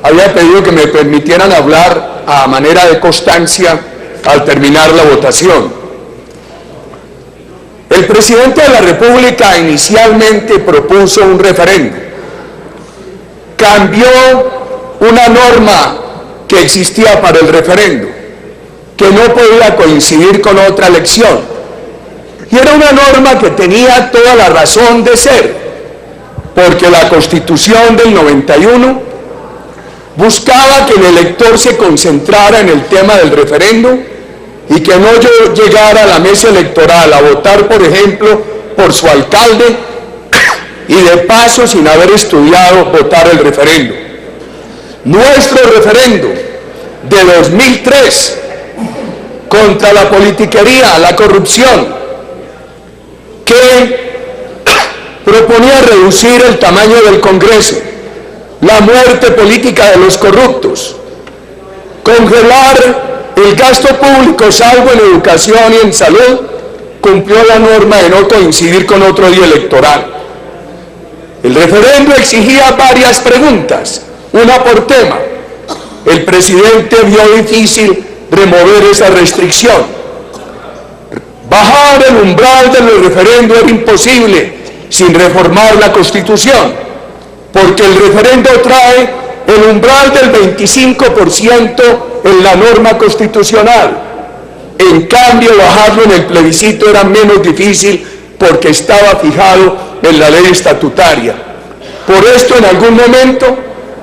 había pedido que me permitieran hablar a manera de constancia al terminar la votación. El presidente de la República inicialmente propuso un referendo, cambió una norma que existía para el referendo, que no podía coincidir con otra elección, y era una norma que tenía toda la razón de ser, porque la Constitución del 91 buscaba que el elector se concentrara en el tema del referendo y que no llegara a la mesa electoral a votar, por ejemplo, por su alcalde y de paso, sin haber estudiado, votar el referendo. Nuestro referendo de 2003 contra la politiquería, la corrupción, que proponía reducir el tamaño del Congreso, la muerte política de los corruptos, congelar el gasto público salvo en educación y en salud, cumplió la norma de no coincidir con otro día electoral. El referendo exigía varias preguntas, una por tema. El presidente vio difícil remover esa restricción. Bajar el umbral del referendo era imposible sin reformar la Constitución, porque el referendo trae el umbral del 25% en la norma constitucional. En cambio, bajarlo en el plebiscito era menos difícil porque estaba fijado en la ley estatutaria. Por esto, en algún momento,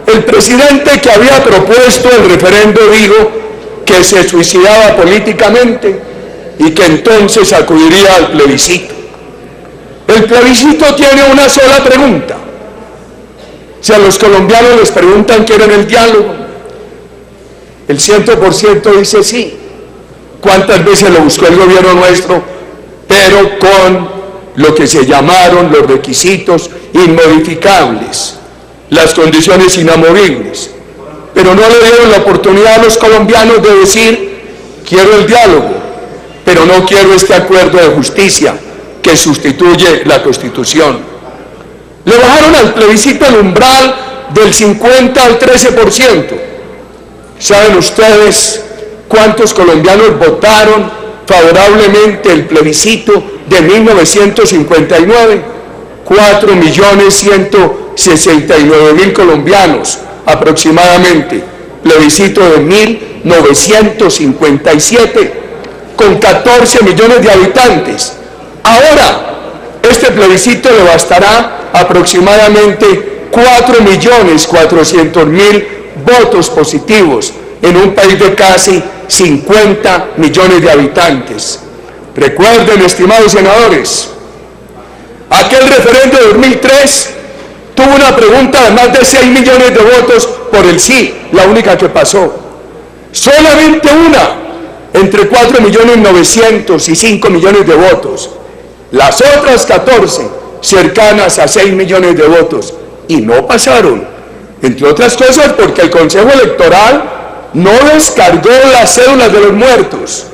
el presidente que había propuesto el referendo dijo que se suicidaba políticamente y que entonces acudiría al plebiscito. El plebiscito tiene una sola pregunta. Si a los colombianos les preguntan ¿quieren el diálogo?, el 100% dice sí. ¿Cuántas veces lo buscó el gobierno nuestro? Pero con lo que se llamaron los requisitos inmodificables, las condiciones inamovibles. Pero no le dieron la oportunidad a los colombianos de decir quiero el diálogo, pero no quiero este acuerdo de justicia que sustituye la Constitución. Le bajaron al plebiscito el umbral del 50 al 13%. ¿Saben ustedes cuántos colombianos votaron favorablemente el plebiscito de 1959? 4.169.000 colombianos aproximadamente. Plebiscito de 1957, con 14 millones de habitantes. Ahora, este plebiscito le bastará aproximadamente 4.400.000 votos positivos en un país de casi 50 millones de habitantes. Recuerden, estimados senadores, aquel referendo de 2003 tuvo una pregunta de más de 6 millones de votos por el sí, la única que pasó. Solamente una, entre 4.900.000 y 5 millones de votos. Las otras 14, cercanas a 6 millones de votos, y no pasaron, entre otras cosas porque el Consejo Electoral no descargó las cédulas de los muertos,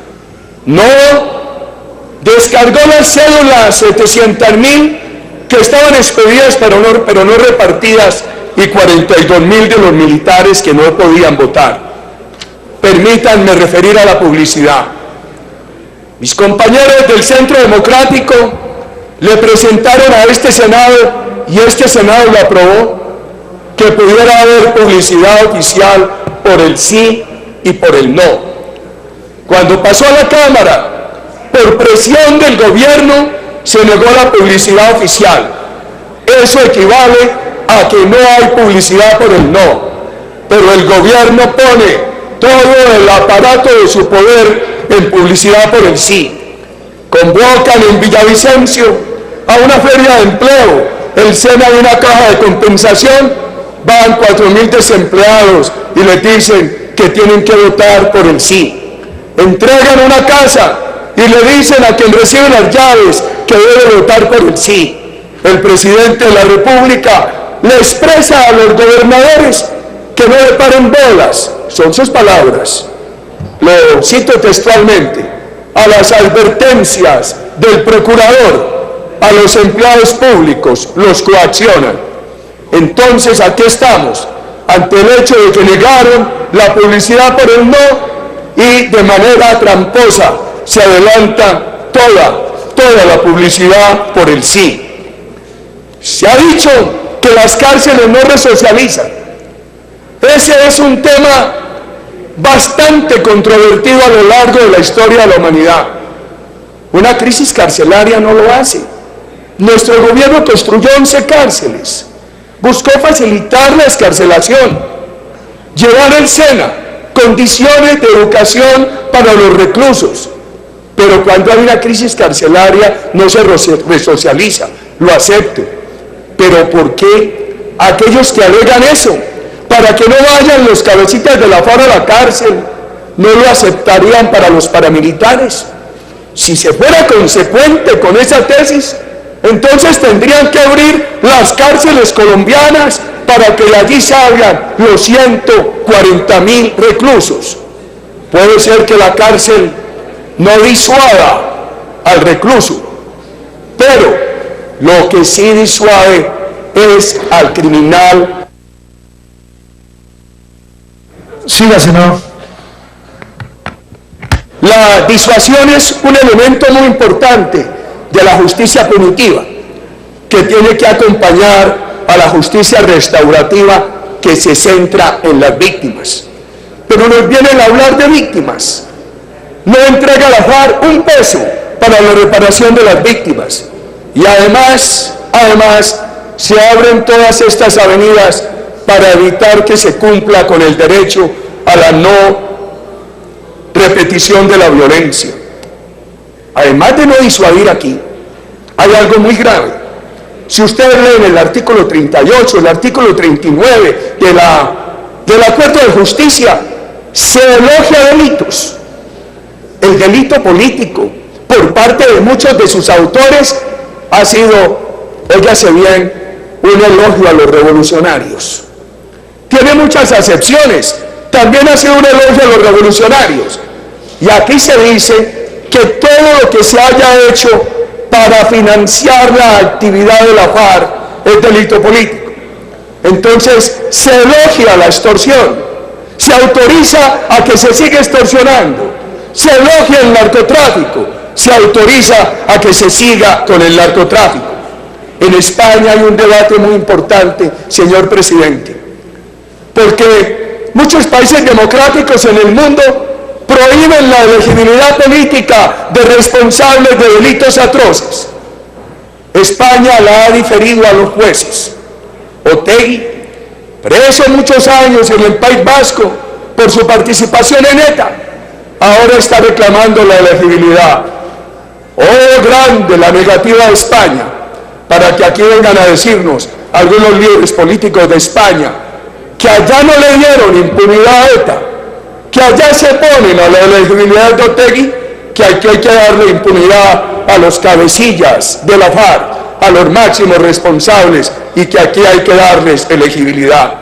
no descargó las cédulas 700.000 que estaban expedidas pero no repartidas, y 42.000 de los militares que no podían votar. Permítanme referir a la publicidad. Mis compañeros del Centro Democrático le presentaron a este Senado, y este Senado lo aprobó, que pudiera haber publicidad oficial por el sí y por el no. Cuando pasó a la Cámara, por presión del gobierno, se negó la publicidad oficial. Eso equivale a que no hay publicidad por el no, pero el gobierno pone todo el aparato de su poder en publicidad por el sí. Convocan en Villavicencio a una feria de empleo, el SENA de una caja de compensación, van 4.000 desempleados y les dicen que tienen que votar por el sí. Entregan una casa y le dicen a quien recibe las llaves que debe votar por el sí. El presidente de la República le expresa a los gobernadores que no le paren bolas, son sus palabras, lo cito textualmente, a las advertencias del procurador, a los empleados públicos los coaccionan. Entonces aquí estamos, ante el hecho de que negaron la publicidad por el no y de manera tramposa se adelanta toda la publicidad por el sí. Se ha dicho que las cárceles no resocializan. Ese es un tema bastante controvertido a lo largo de la historia de la humanidad. Una crisis carcelaria no lo hace. Nuestro gobierno construyó 11 cárceles, buscó facilitar la escarcelación, llevar al SENA condiciones de educación para los reclusos, pero cuando hay una crisis carcelaria no se resocializa, lo acepto. Pero ¿por qué aquellos que alegan eso, para que no vayan los cabecitas de la FARC a la cárcel, no lo aceptarían para los paramilitares? Si se fuera consecuente con esa tesis, entonces tendrían que abrir las cárceles colombianas para que de allí salgan los 140.000 reclusos. Puede ser que la cárcel no disuada al recluso, pero lo que sí disuade es al criminal. Siga, senador. La disuasión es un elemento muy importante de la justicia punitiva, que tiene que acompañar a la justicia restaurativa, que se centra en las víctimas. Pero nos vienen a hablar de víctimas. No entrega a la FARC un peso para la reparación de las víctimas. Y además se abren todas estas avenidas para evitar que se cumpla con el derecho a la no repetición de la violencia. Además de no disuadir aquí, hay algo muy grave. Si ustedes leen el artículo 38, el artículo 39 del Acuerdo de Justicia, se elogia delitos. El delito político, por parte de muchos de sus autores, ha sido, óigase bien, un elogio a los revolucionarios. Tiene muchas acepciones, también ha sido un elogio a los revolucionarios. Y aquí se dice que todo lo que se haya hecho para financiar la actividad de la FARC es delito político. Entonces se elogia la extorsión, se autoriza a que se siga extorsionando, se elogia el narcotráfico, se autoriza a que se siga con el narcotráfico. En España hay un debate muy importante, señor presidente, porque muchos países democráticos en el mundo prohíben la elegibilidad política de responsables de delitos atroces. España la ha diferido a los jueces. Otegi, preso muchos años en el País Vasco por su participación en ETA, ahora está reclamando la elegibilidad. Oh, grande la negativa de España, para que aquí vengan a decirnos algunos líderes políticos de España que allá no le dieron impunidad a ETA, que allá se ponen a la elegibilidad de Otegi, que aquí hay que darle impunidad a los cabecillas de la FARC, a los máximos responsables, y que aquí hay que darles elegibilidad.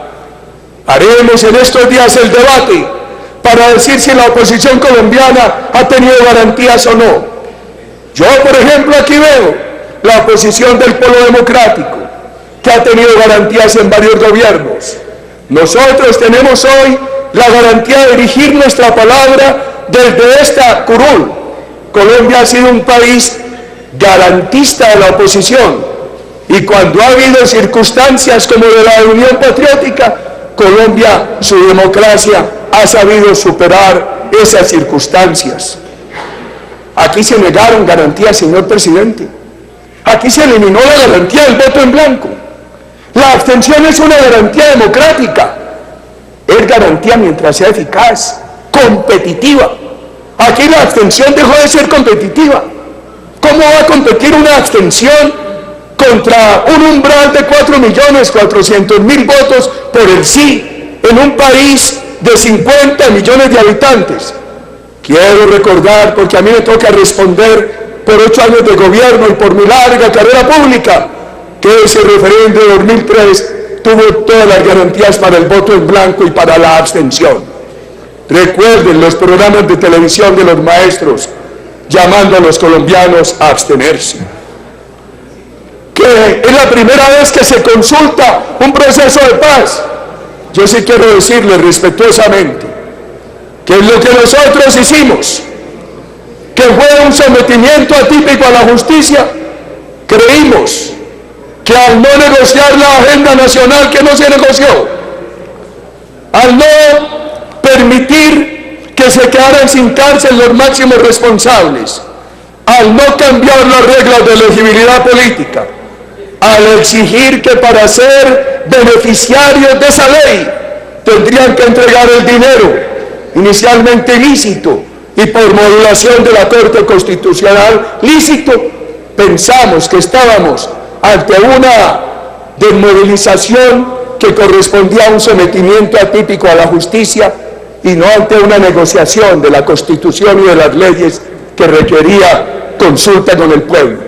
Haremos en estos días el debate para decir si la oposición colombiana ha tenido garantías o no. Yo, por ejemplo, aquí veo la oposición del Polo Democrático, que ha tenido garantías en varios gobiernos. Nosotros tenemos hoy la garantía de dirigir nuestra palabra desde esta curul. Colombia ha sido un país garantista de la oposición, y cuando ha habido circunstancias como de la Unión Patriótica, Colombia, su democracia, ha sabido superar esas circunstancias. Aquí se negaron garantías, señor presidente. Aquí se eliminó la garantía del voto en blanco. La abstención es una garantía democrática. Es garantía mientras sea eficaz, competitiva. Aquí la abstención dejó de ser competitiva. ¿Cómo va a competir una abstención contra un umbral de 4.400.000 votos por el sí en un país de 50 millones de habitantes? Quiero recordar, porque a mí me toca responder por 8 años de gobierno y por mi larga carrera pública, que ese referéndum de 2003 tuvo todas las garantías para el voto en blanco y para la abstención. Recuerden los programas de televisión de los maestros llamando a los colombianos a abstenerse. ¿Qué que es la primera vez que se consulta un proceso de paz. Yo sí quiero decirle respetuosamente que lo que nosotros hicimos, que fue un sometimiento atípico a la justicia, creímos que al no negociar la agenda nacional que no se negoció, al no permitir que se quedaran sin cárcel los máximos responsables, al no cambiar las reglas de elegibilidad política, al exigir que para ser beneficiarios de esa ley tendrían que entregar el dinero inicialmente ilícito y por modulación de la Corte Constitucional lícito, pensamos que estábamos ante una desmovilización que correspondía a un sometimiento atípico a la justicia y no ante una negociación de la Constitución y de las leyes que requería consulta con el pueblo.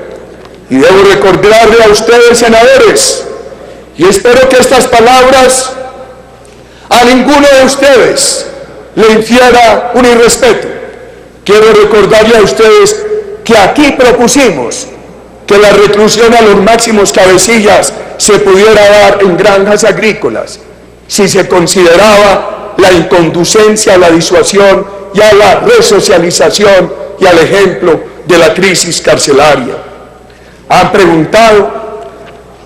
Y debo recordarle a ustedes, senadores, y espero que estas palabras a ninguno de ustedes le infiera un irrespeto. Quiero recordarle a ustedes que aquí propusimos que la reclusión a los máximos cabecillas se pudiera dar en granjas agrícolas, si se consideraba la inconducencia a la disuasión y a la resocialización y al ejemplo de la crisis carcelaria. Han preguntado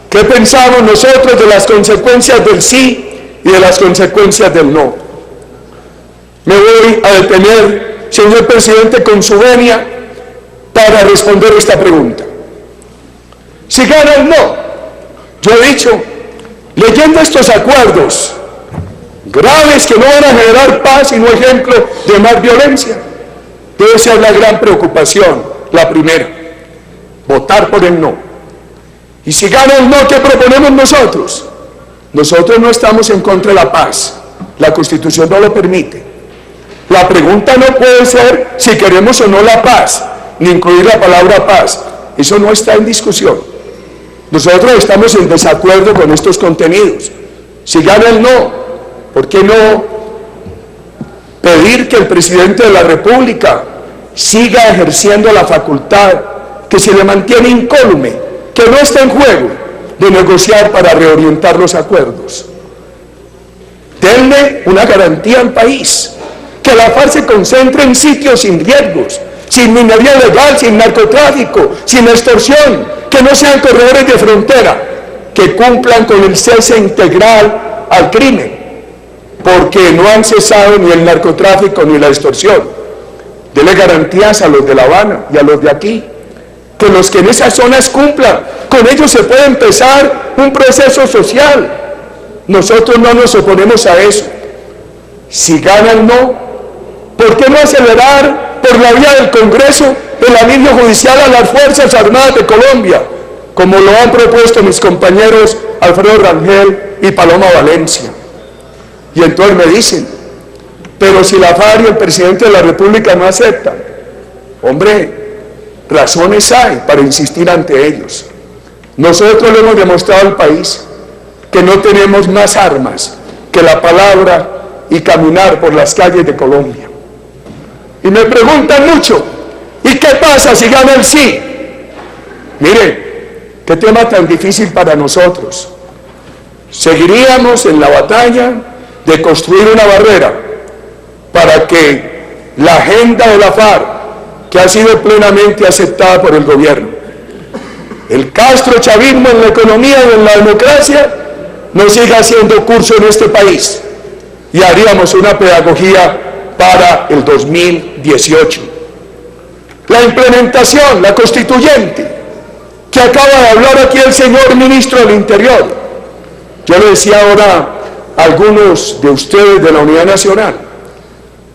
qué pensamos nosotros de las consecuencias del sí y de las consecuencias del no. Me voy a detener, señor presidente, con su venia para responder esta pregunta. Si gana el no, yo he dicho, leyendo estos acuerdos graves que no van a generar paz sino ejemplo de más violencia, debe ser la gran preocupación, la primera, votar por el no. Y si gana el no, ¿qué proponemos nosotros? Nosotros no estamos en contra de la paz, la Constitución no lo permite. La pregunta no puede ser si queremos o no la paz, ni incluir la palabra paz, eso no está en discusión. Nosotros estamos en desacuerdo con estos contenidos. Si gana el no, ¿por qué no pedir que el presidente de la República siga ejerciendo la facultad que se le mantiene incólume, que no está en juego, de negociar para reorientar los acuerdos? Denle una garantía al país, que la FARC se concentre en sitios sin riesgos, sin minería ilegal, sin narcotráfico, sin extorsión, que no sean corredores de frontera, que cumplan con el cese integral al crimen, porque no han cesado ni el narcotráfico ni la extorsión. Dele garantías a los de La Habana y a los de aquí, que los que en esas zonas cumplan, con ellos se puede empezar un proceso social. Nosotros no nos oponemos a eso. Si gana el no, ¿por qué no acelerar por la vía del Congreso el alivio judicial a las Fuerzas Armadas de Colombia, como lo han propuesto mis compañeros Alfredo Rangel y Paloma Valencia? Y entonces me dicen, pero si la FARC y el presidente de la República no aceptan, hombre, razones hay para insistir ante ellos. Nosotros le hemos demostrado al país que no tenemos más armas que la palabra y caminar por las calles de Colombia. Y me preguntan mucho, ¿y qué pasa si gana el sí? Mire, qué tema tan difícil para nosotros. Seguiríamos en la batalla de construir una barrera para que la agenda de la FARC, que ha sido plenamente aceptada por el gobierno, el castrochavismo en la economía y en la democracia, no siga haciendo curso en este país, y haríamos una pedagogía para el 2018. La implementación, la constituyente, que acaba de hablar aquí el señor ministro del Interior. Yo le decía ahora a algunos de ustedes de la Unidad Nacional,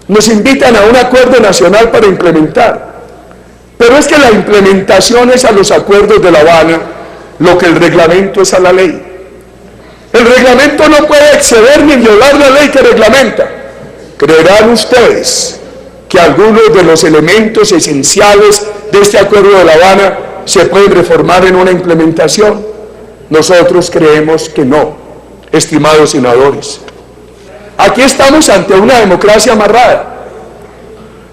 nos invitan a un acuerdo nacional para implementar, pero es que la implementación es a los acuerdos de La Habana lo que el reglamento es a la ley. El reglamento no puede exceder ni violar la ley que reglamenta. ¿Creerán ustedes que algunos de los elementos esenciales de este acuerdo de La Habana se pueden reformar en una implementación? Nosotros creemos que no, estimados senadores. Aquí estamos ante una democracia amarrada.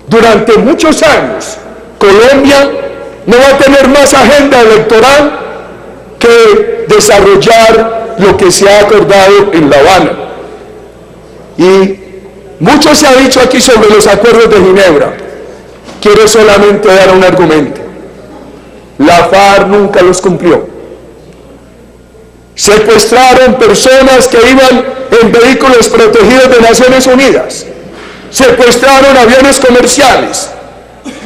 Durante muchos años, Colombia no va a tener más agenda electoral que desarrollar lo que se ha acordado en La Habana. Y mucho se ha dicho aquí sobre los acuerdos de Ginebra. Quiero solamente dar un argumento. La FARC nunca los cumplió. Secuestraron personas que iban en vehículos protegidos de Naciones Unidas. Secuestraron aviones comerciales.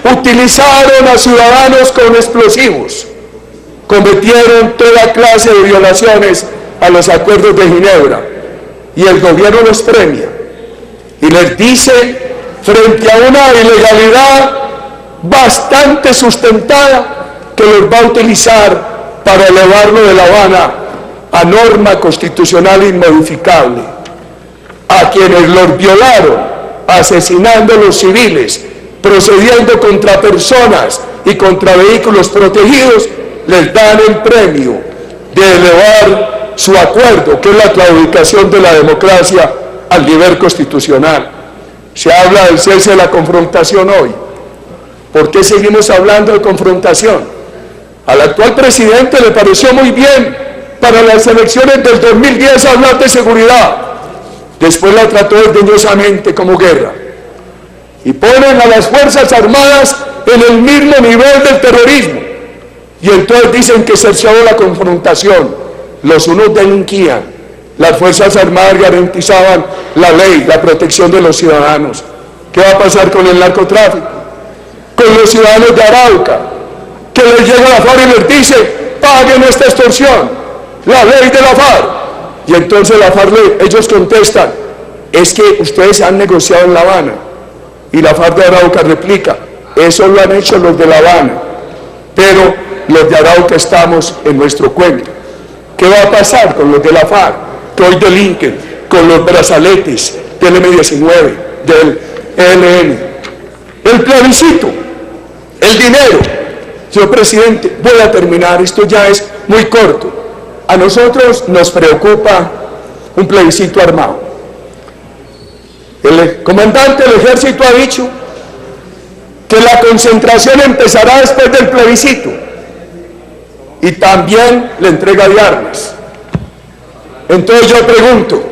Utilizaron a ciudadanos con explosivos. Cometieron toda clase de violaciones a los acuerdos de Ginebra. Y el gobierno los premia. Y les dice, frente a una ilegalidad bastante sustentada, que los va a utilizar para elevarlo de La Habana a norma constitucional inmodificable. A quienes los violaron, asesinando a los civiles, procediendo contra personas y contra vehículos protegidos, les dan el premio de elevar su acuerdo, que es la claudicación de la democracia, al nivel constitucional. Se habla del cese de la confrontación hoy. ¿Por qué seguimos hablando de confrontación? Al actual presidente le pareció muy bien para las elecciones del 2010 hablar de seguridad. Después la trató desdeñosamente como guerra. Y ponen a las Fuerzas Armadas en el mismo nivel del terrorismo. Y entonces dicen que cerceó la confrontación. Los unos delinquían. Las Fuerzas Armadas garantizaban la ley, la protección de los ciudadanos. ¿Qué va a pasar con el narcotráfico? Con los ciudadanos de Arauca, que les llega la FARC y les dice, paguen esta extorsión, la ley de la FARC. Y entonces la FARC, ellos contestan, es que ustedes han negociado en La Habana. Y la FARC de Arauca replica, eso lo han hecho los de La Habana, pero los de Arauca estamos en nuestro cuento. ¿Qué va a pasar con los de la FARC, que hoy delinquen, con los brazaletes del M-19, del ELN? El plebiscito, el dinero. Señor presidente, voy a terminar, esto ya es muy corto. A nosotros nos preocupa un plebiscito armado. El comandante del ejército ha dicho que la concentración empezará después del plebiscito y también la entrega de armas. Entonces yo pregunto,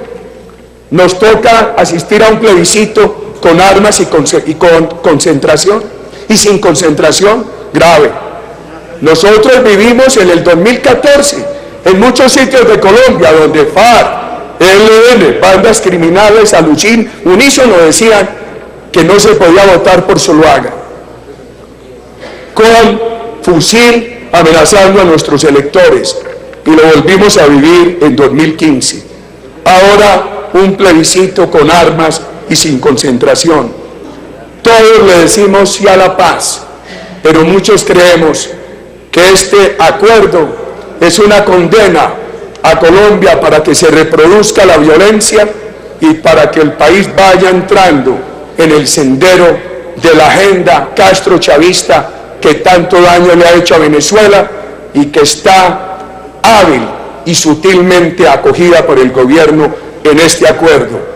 ¿nos toca asistir a un plebiscito con armas y con concentración? Y sin concentración, grave. Nosotros vivimos en el 2014 en muchos sitios de Colombia donde FARC, ELN, bandas criminales al unísono decían que no se podía votar por Zuluaga, con fusil amenazando a nuestros electores, y lo volvimos a vivir en 2015. Ahora un plebiscito con armas y sin concentración. Todos le decimos sí a la paz, pero muchos creemos que este acuerdo es una condena a Colombia para que se reproduzca la violencia y para que el país vaya entrando en el sendero de la agenda castrochavista que tanto daño le ha hecho a Venezuela y que está hábil y sutilmente acogida por el gobierno en este acuerdo.